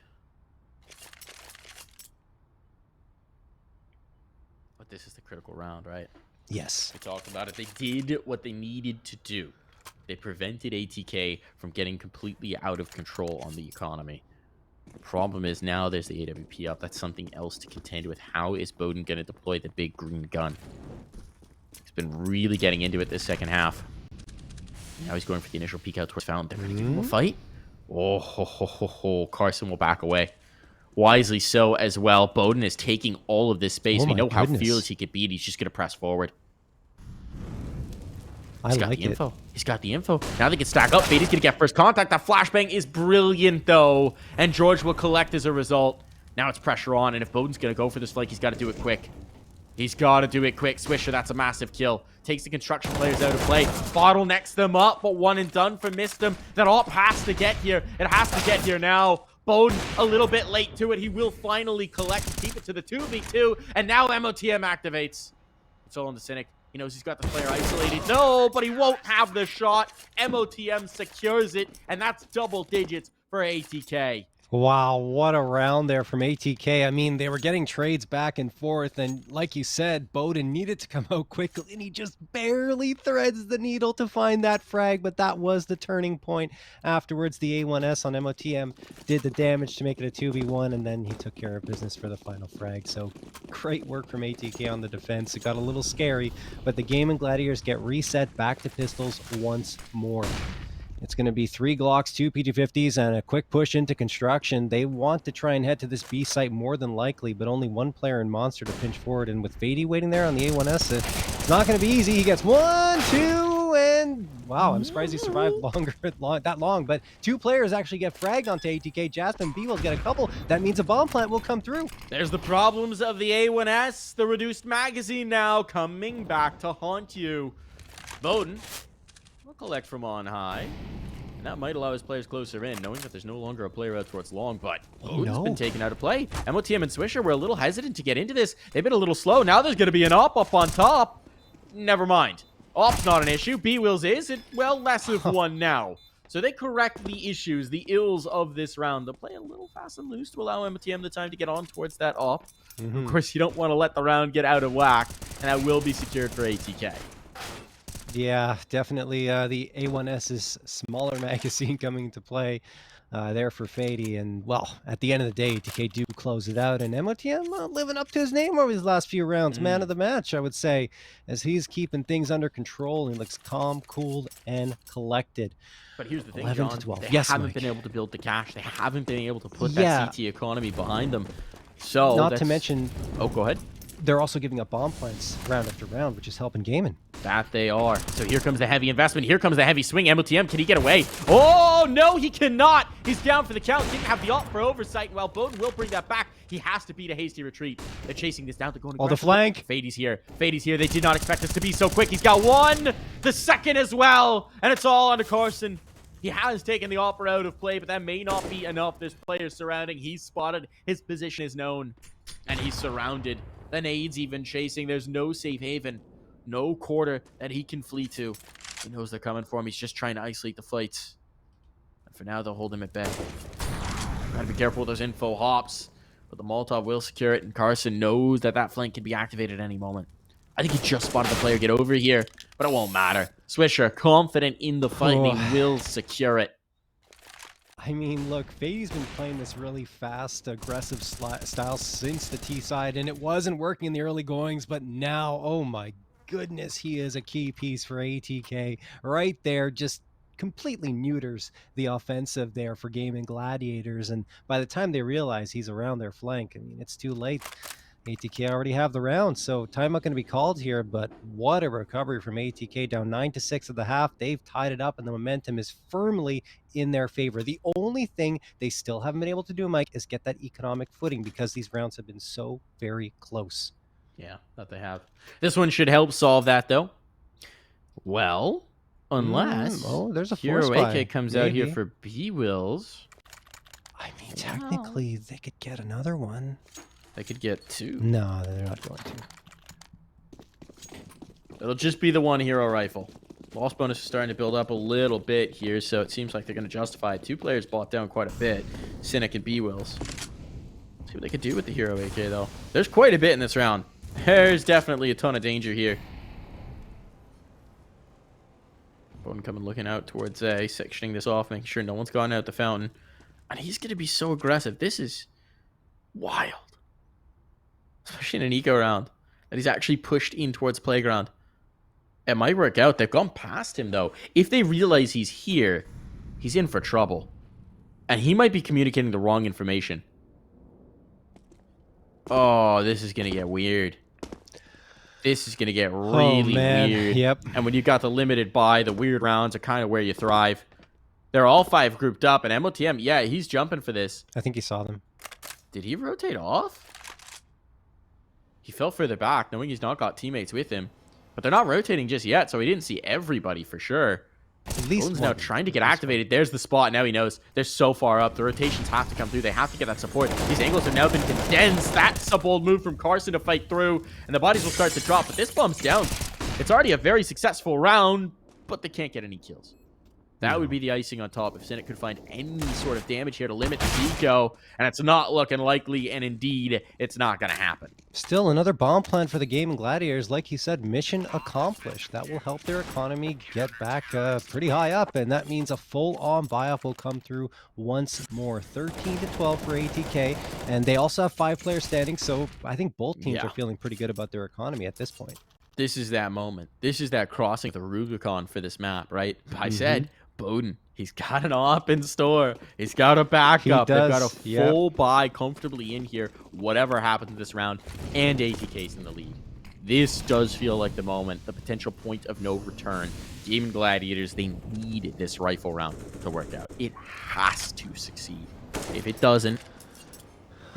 But this is the critical round, right? Yes. We talked about it. They did what they needed to do. They prevented ATK from getting completely out of control on the economy. The problem is now there's the AWP up. That's something else to contend with. How is Bowden going to deploy the big green gun? He's been really getting into it this second half. Now he's going for the initial peek out towards Fountain. They're going to give him a fight. Oh, ho, ho, ho, ho. Carson will back away. Wisely so as well. Bowden is taking all of this space. We know how fearless he could be, and he's just going to press forward. I like it. Info. He's got the info. Now they can stack up. Fade's gonna get first contact. That flashbang is brilliant, though. And George will collect as a result. Now it's pressure on, and if Bowden's gonna go for this flank, he's got to do it quick. He's got to do it quick. Swisher, that's a massive kill. Takes the construction players out of play. Bottlenecks them up, but one and done for missed them. That op has to get here. It has to get here now. Bowden a little bit late to it. He will finally collect and keep it to the 2v2. And now MOTM activates. It's all on the Cynic. He knows he's got the player isolated. No, but he won't have the shot. MOTM secures it, and that's double digits for ATK. Wow, what a round there from ATK. I mean, they were getting trades back and forth, and like you said, Bowden needed to come out quickly, and he just barely threads the needle to find that frag, but that was the turning point. Afterwards, the A1S on MOTM did the damage to make it a 2v1, and then he took care of business for the final frag. So great work from ATK on the defense. It got a little scary, but the Gaimin Gladiators get reset back to pistols once more. It's going to be 3 Glocks, 2 PT50s, and a quick push into construction. They want to try and head to this B site more than likely, but only one player in Monster to pinch forward. And with Fady waiting there on the A1S, it's not going to be easy. He gets 1, 2, and wow, I'm surprised he survived that long. But 2 players actually get fragged onto ATK. Jasmine B will get a couple. That means a bomb plant will come through. There's the problems of the A1S. The reduced magazine now coming back to haunt you. Bowden will collect from on high. And that might allow his players closer in, knowing that there's no longer a player out towards long, but Bowden's been taken out of play. MOTM and Swisher were a little hesitant to get into this. They've been a little slow. Now there's going to be an op up on top. Never mind. Op's not an issue. B-Wheels is. Well, less of one now. So they correct the issues, the ills of this round. They'll play a little fast and loose to allow MOTM the time to get on towards that op. Of course, you don't want to let the round get out of whack, and that will be secured for ATK. Yeah, definitely the A1S's smaller magazine coming into play there for Fady. And, well, at the end of the day, ATK do close it out. And MOTM living up to his name over these last few rounds. Man of the match, I would say, as he's keeping things under control. He looks calm, cooled, and collected. But here's the thing, 11 John. to 12. They Yes, haven't Mike. been able to build the cash. They haven't been able to put that CT economy behind them. So Not to mention... Oh, go ahead. They're also giving up bomb plants round after round, which is helping Gaimin. That they are. So here comes the heavy investment. Here comes the heavy swing. MOTM, can he get away? Oh, no, he cannot. He's down for the count. Didn't have the op for oversight. Well, Bowden will bring that back. He has to beat a hasty retreat. They're chasing this down. They're going to the flank. Fady's here. Fady's here. They did not expect this to be so quick. He's got one. The second as well. And it's all onto Carson. He has taken the opera out of play, but that may not be enough. There's players surrounding. He's spotted. His position is known. And he's surrounded. The nades even chasing. There's no safe haven. No quarter that he can flee to. He knows they're coming for him. He's just trying to isolate the fights. And for now, they'll hold him at bay. Gotta be careful with those info hops. But the Molotov will secure it, and Carson knows that that flank can be activated at any moment. I think he just spotted the player get over here, but it won't matter. Swisher, confident in the fight, and he will secure it. I mean, look, Fady's been playing this really fast, aggressive style since the T side, and it wasn't working in the early goings, but now, oh my goodness, he is a key piece for ATK. Right there, just completely neuters the offensive there for Gaimin Gladiators, and by the time they realize he's around their flank, I mean, it's too late. ATK already have the round, so timeout going to be called here, but what a recovery from ATK, down 9-6 at the half. They've tied it up, and the momentum is firmly in their favor. The only thing they still haven't been able to do, Mike, is get that economic footing because these rounds have been so very close. Yeah, that they have. This one should help solve that, though. Well, unless there's a Hero force AK comes out here for B-Wills. I mean, technically, they could get another one. They could get 2. No, they're not going to. It'll just be the one hero rifle. Loss bonus is starting to build up a little bit here, so it seems like they're going to justify it. 2 players bought down quite a bit. Cynic and B-Wills. See what they could do with the hero AK, though. There's quite a bit in this round. There's definitely a ton of danger here. Bowden coming looking out towards A, sectioning this off, making sure no one's gone out the fountain. And he's going to be so aggressive. This is wild. Especially in an eco round. That he's actually pushed in towards playground. It might work out. They've gone past him, though. If they realize he's here, he's in for trouble. And he might be communicating the wrong information. Oh, this is going to get weird. This is going to get really weird. Yep. And when you got the limited buy, the weird rounds are kind of where you thrive. They're all 5 grouped up, and MOTM, yeah, he's jumping for this. I think he saw them. Did he rotate off? He fell further back, knowing he's not got teammates with him. But they're not rotating just yet, so he didn't see everybody for sure. At least Odin's now trying to get activated. There's the spot. Now he knows. They're so far up. The rotations have to come through. They have to get that support. These angles have now been condensed. That's a bold move from Carson to fight through. And the bodies will start to drop. But this bomb's down. It's already a very successful round, but they can't get any kills. That would be the icing on top if Cynic could find any sort of damage here to limit Zico. And it's not looking likely, and indeed, it's not going to happen. Still another bomb plant for the Gaimin Gladiators. Like you said, mission accomplished. That will help their economy get back pretty high up, and that means a full-on buy-up will come through once more. 13-12 for ATK, and they also have 5 players standing, so I think both teams are feeling pretty good about their economy at this point. This is that moment. This is that crossing the Rubicon for this map, right? I said, Bowden, he's got an op in store. He's got a backup. They've got a full buy comfortably in here, whatever happens in this round, and ATK's in the lead. This does feel like the moment, the potential point of no return. Gaimin Gladiators, they need this rifle round to work out. It has to succeed. If it doesn't,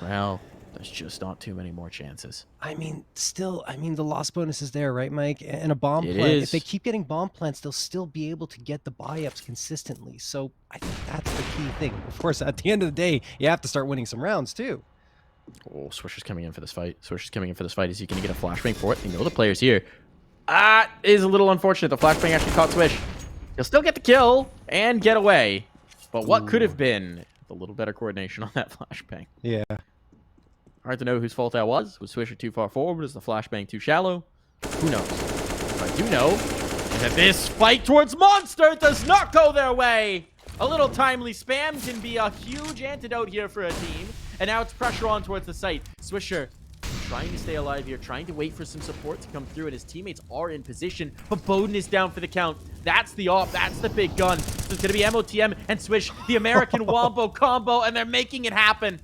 well, there's just not too many more chances. I mean, still, the loss bonus is there, right, Mike? And a bomb plant. If they keep getting bomb plants, they'll still be able to get the buy-ups consistently. So I think that's the key thing. Of course, at the end of the day, you have to start winning some rounds, too. Oh, Swisher's coming in for this fight. Swisher's coming in for this fight. Is he going to get a flashbang for it? They know the player's here. Is a little unfortunate. The flashbang actually caught Swish. He'll still get the kill and get away. But what could have been a little better coordination on that flashbang? Yeah. Hard to know whose fault that was. Was Swisher too far forward? Was the flashbang too shallow? Who knows? What I do know is that this fight towards Monster does not go their way. A little timely spam can be a huge antidote here for a team. And now it's pressure on towards the site. Swisher trying to stay alive here, trying to wait for some support to come through, and his teammates are in position. But Bowden is down for the count. That's the op. That's the big gun. So it's going to be MOTM and Swish, the American Wombo combo, and they're making it happen.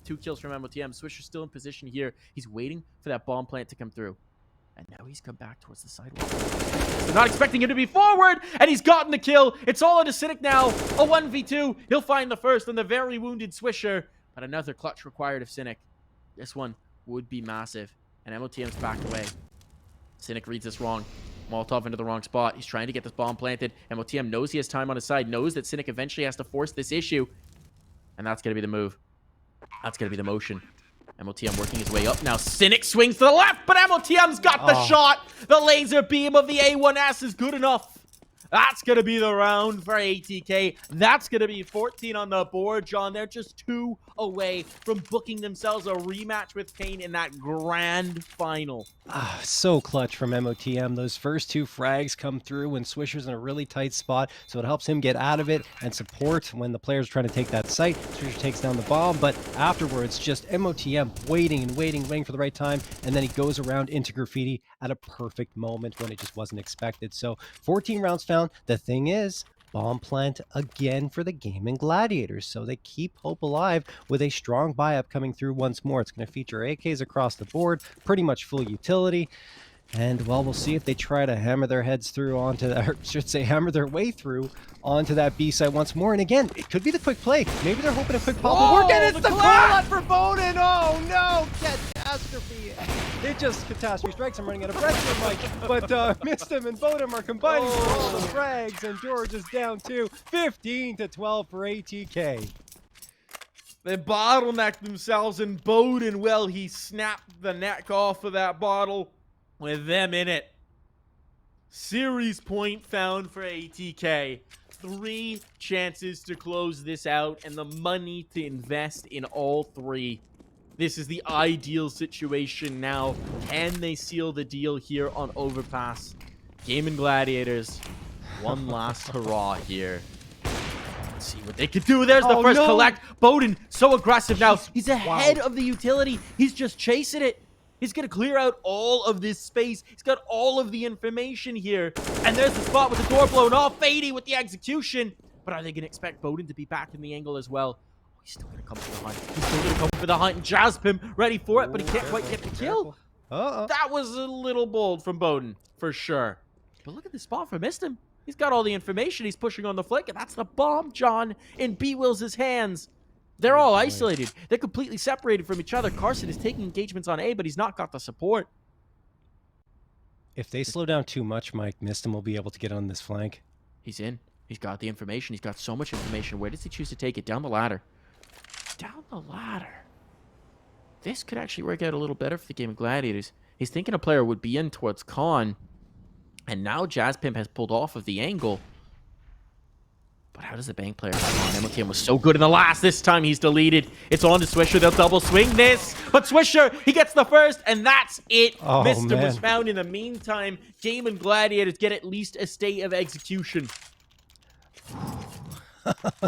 2 kills from MOTM. Swisher's still in position here. He's waiting for that bomb plant to come through. And now he's come back towards the sidewalk. They're not expecting him to be forward, and he's gotten the kill. It's all into Cynic now. A 1v2. He'll find the first on the very wounded Swisher. But another clutch required of Cynic. This one would be massive. And MOTM's backed away. Cynic reads this wrong. Molotov into the wrong spot. He's trying to get this bomb planted. MOTM knows he has time on his side. Knows that Cynic eventually has to force this issue. And that's going to be the move. That's going to be the motion. MOTM working his way up now. Cynic swings to the left, but MOTM's got the shot. The laser beam of the A1S is good enough. That's going to be the round for ATK. That's going to be 14 on the board, John. They're just 2 away from booking themselves a rematch with Kane in that grand final. So clutch from MOTM. Those first 2 frags come through when Swisher's in a really tight spot, so it helps him get out of it and support when the player's trying to take that site. Swisher takes down the bomb, but afterwards, just MOTM waiting and waiting for the right time, and then he goes around into Graffiti at a perfect moment when it just wasn't expected. So 14 rounds found. The thing is, bomb plant again for the Gaimin Gladiators, so they keep hope alive with a strong buy-up coming through once more. It's going to feature AKs across the board, pretty much full utility. And, well, we'll see if they try to hammer their heads through onto that, or should say hammer their way through onto that B site once more. And again, it could be the quick play. Maybe they're hoping a quick pop will work, and it's the call-out for Bowden! Oh, no! Catastrophe! It just catastrophe strikes. I'm running out of breath here, Mike. But missed him, and Bowden are combining for all the frags, and George is down too. 15-12 for ATK. They bottlenecked themselves, and Bowden, well, he snapped the neck off of that bottle with them in it. Series point found for ATK. 3 chances to close this out, and the money to invest in all 3. This is the ideal situation now. Can they seal the deal here on Overpass? Gaimin Gladiators, one last hurrah here. Let's see what they can do. There's the first collect. Bowden, so aggressive now. He's ahead of the utility. He's just chasing it. He's going to clear out all of this space. He's got all of the information here. And there's the spot with the door blown off. Fady with the execution. But are they going to expect Bowden to be back in the angle as well? He's still going to come for the hunt. He's still going to come for the hunt. And Jaspim ready for it, but he can't quite get the kill. That was a little bold from Bowden, for sure. But look at the spot for Mistim. He's got all the information. He's pushing on the flank, and that's the bomb, John, in B-Will's hands. They're all isolated. They're completely separated from each other. Carson is taking engagements on A, but he's not got the support. If they slow down too much, Mike, Mistim will be able to get on this flank. He's in. He's got the information. He's got so much information. Where does he choose to take it? Down the ladder. Down the ladder. This could actually work out a little better for the game of Gladiators. He's thinking a player would be in towards Khan. And now Jazzpimp has pulled off of the angle. But how does the bank player come on? MLTM was so good in the last. This time he's deleted. It's on to Swisher. They'll double swing this. But Swisher, he gets the first, and that's it. Oh, Mistim was man. found in the meantime. Gaimin Gladiators get at least a state of execution.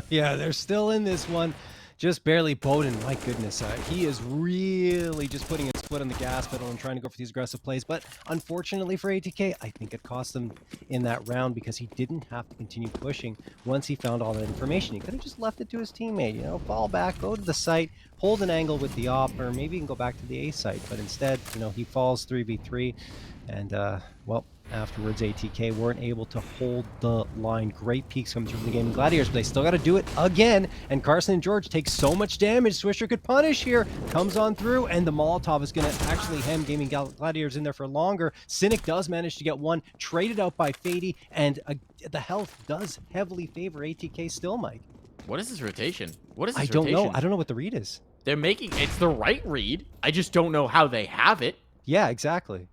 Yeah, they're still in this one. Just barely. Bowden, my goodness. He is really just putting his foot on the gas pedal and trying to go for these aggressive plays. But unfortunately for ATK, I think it cost them in that round because he didn't have to continue pushing once he found all that information. He could have just left it to his teammate, you know, fall back, go to the site, hold an angle with the op, or maybe even go back to the A site. But instead, you know, he falls 3v3. And, well, afterwards, ATK weren't able to hold the line. Great peaks coming through from the Gaimin Gladiators, but they still got to do it again. And Carson and George take so much damage. Swisher could punish here. Comes on through, and the Molotov is going to actually hem Gaimin Gladiators in there for longer. Cynic does manage to get one, traded out by Fady, and the health does heavily favor ATK still, Mike. What is this rotation? What is this I don't rotation? know. I don't know what the read is. They're making... It's the right read. I just don't know how they have it. Yeah, exactly.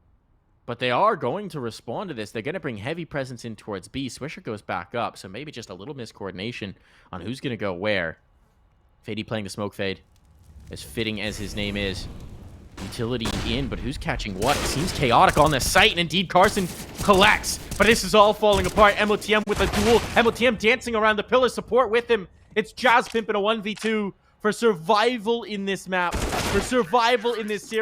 But they are going to respond to this. They're going to bring heavy presence in towards B. Swisher goes back up, so maybe just a little miscoordination on who's going to go where. Fady playing the smoke fade. As fitting as his name is. Utility in, but who's catching what? It seems chaotic on the site, and indeed Carson collects. But this is all falling apart. MOTM with a duel. MOTM dancing around the pillar, support with him. It's Jazzpimp in a 1v2 for survival in this map. For survival in this series.